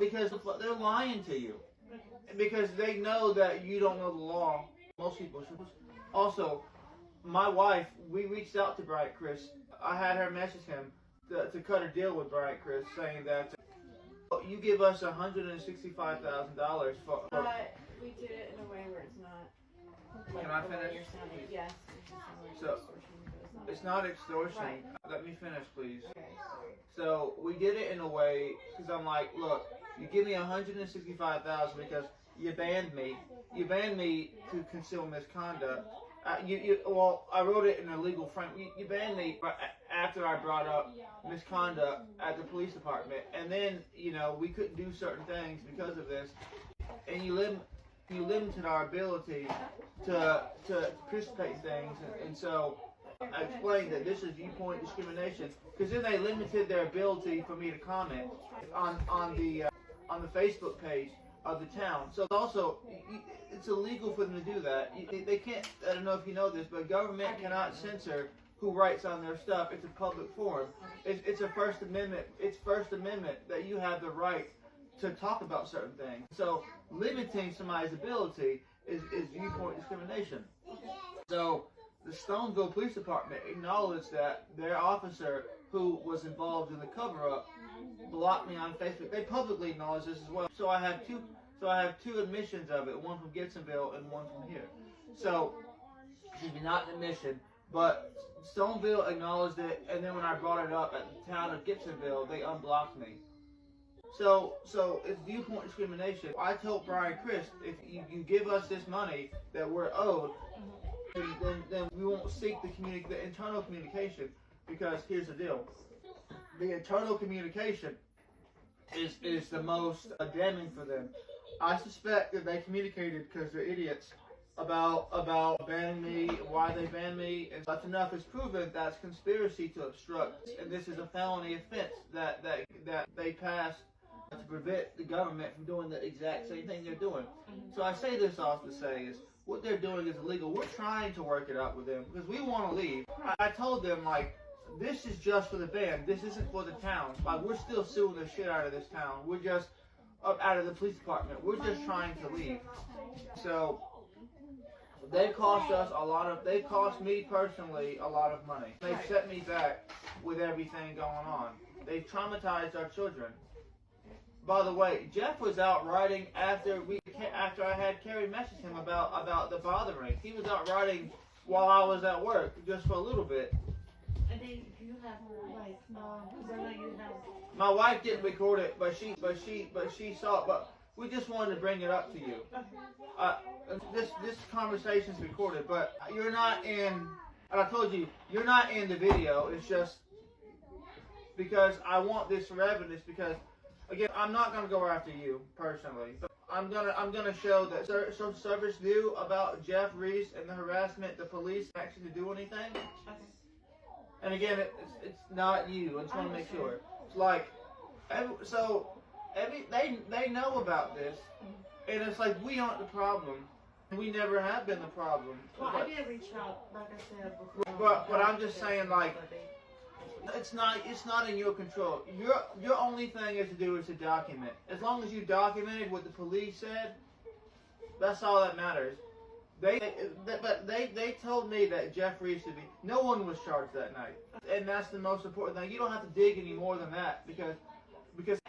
because they're lying to you. Because they know that you don't know the law. Most people should. Also, my wife, we reached out to Bright Chris. I had her message him to cut a deal with Bright Chris, saying that you give us $165,000 for. But we did it in a way where it's not. Like, can I finish? You're sounding, yes. So, it's not extortion. Right. Let me finish, please. Okay. So we did it in a way because I'm like, look, you give me $165,000 because you banned me. You banned me to conceal misconduct. Well, I wrote it in a legal frame. You banned me after I brought up misconduct at the police department, and then we couldn't do certain things because of this, and you limited our ability to participate in things, and so I explained that this is viewpoint discrimination because then they limited their ability for me to comment on the Facebook page of the town. So also, it's illegal for them to do that. They can't. I don't know if you know this, but government cannot censor who writes on their stuff. It's a public forum. It's a First Amendment. It's First Amendment that you have the right to talk about certain things. So limiting somebody's ability is viewpoint discrimination. So the Stoneville Police Department acknowledged that their officer who was involved in the cover-up blocked me on Facebook. They publicly acknowledged this as well. So I have two admissions of it, one from Gibsonville and one from here. So, excuse me, not an admission, but Stoneville acknowledged it, and then when I brought it up at the town of Gibsonville, they unblocked me. So it's viewpoint discrimination. I told Brian Chris, if you give us this money that we're owed, then we won't seek the internal communication, because here's the deal. The internal communication is the most damning for them. I suspect that they communicated because they're idiots about banning me, why they banned me, and if enough is proven, that's conspiracy to obstruct, and this is a felony offense that they passed to prevent the government from doing the exact same thing they're doing. So I say this off to say is, what they're doing is illegal. We're trying to work it out with them because we want to leave. I told them, like, this is just for the band. This isn't for the town. Like, we're still suing the shit out of this town. We're just out of the police department. We're just trying to leave. So they cost us a lot of. They cost me personally a lot of money. They set me back with everything going on. They traumatized our children. By the way, Jeff was out riding after I had Carrie message him about the bothering. He was out riding while I was at work, just for a little bit. And then you have like, because I know you have. My wife didn't record it, but she saw it. But we just wanted to bring it up to you. This conversation's recorded, but you're not in. And I told you, you're not in the video. It's just because I want this for evidence. Because again, I'm not gonna go after you personally. But I'm gonna show that some service knew about Jeff Reese and the harassment. The police actually to do anything. And again, it's not you. I just want to make sure. It's like, they know about this, and it's like we aren't the problem. We never have been the problem. Well, but, I did reach out, like I said before. But I'm just saying, like, it's not in your control. Your only thing is to document. As long as you documented what the police said, that's all that matters. They told me that Jeff Reese should be. No one was charged that night, and that's the most important thing. You don't have to dig any more than that because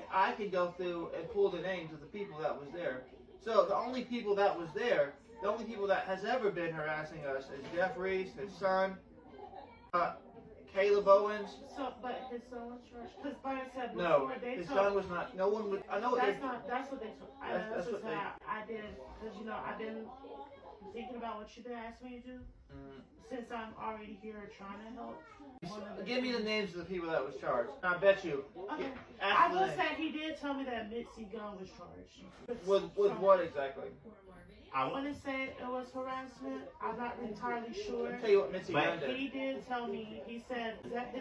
I can go through and pull the names of the people that was there. So the only people that was there, the only people that has ever been harassing us is Jeff Reese, his son, Caleb Owens. So, but his son was charged. Because Brian said before No, they his told, son was not. No one would. I know that's not. That's what they told. That's what they. I did. Because I've been thinking about what you've been asking me to do since I'm already here trying to help. Give me the names of the people that was charged. I bet you. Okay. I will say he did tell me that Mitzi Gunn was charged. With what exactly? I want to say it was harassment. I'm not entirely sure. I'll tell you what Mitzi Gunn did. He did tell me, he said that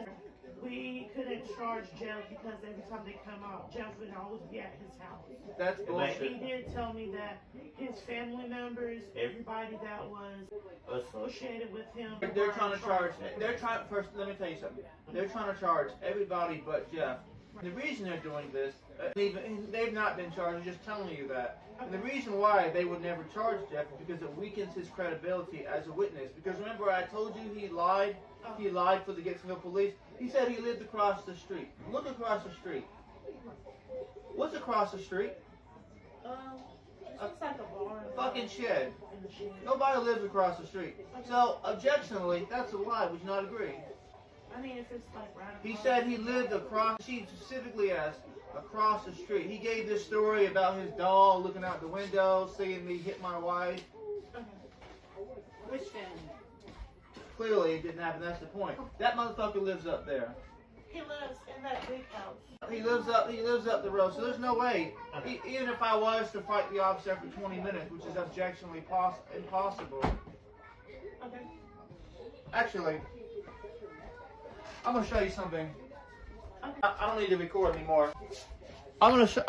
we couldn't charge Jeff because every time they come out, Jeff would always be at his house. That's bullshit. But he did tell me that his family members, everybody that was associated with him, they're trying to charge. First, let me tell you something. They're trying to charge everybody but Jeff. The reason they're doing this And they've not been charged. I'm just telling you that. And the reason why they would never charge Jeff is because it weakens his credibility as a witness. Because remember, I told you he lied. He lied for the Gibsonville police. He said he lived across the street. Look across the street. What's across the street? It looks like a barn. A fucking shed. In the shed. Nobody lives across the street. So, objectionably, that's a lie. Would you not agree? I mean, if it's like right He across- said he lived across. She specifically asked across the street. He gave this story about his dog looking out the window, saying he hit my wife. Okay. Which family? Clearly, it didn't happen. That's the point. That motherfucker lives up there. He lives in that big house. He lives up the road. So there's no way. Even if I was to fight the officer for 20 minutes, which is objectionably impossible. Okay. Actually, I'm gonna show you something. Okay. I don't need to record anymore. I'm gonna show.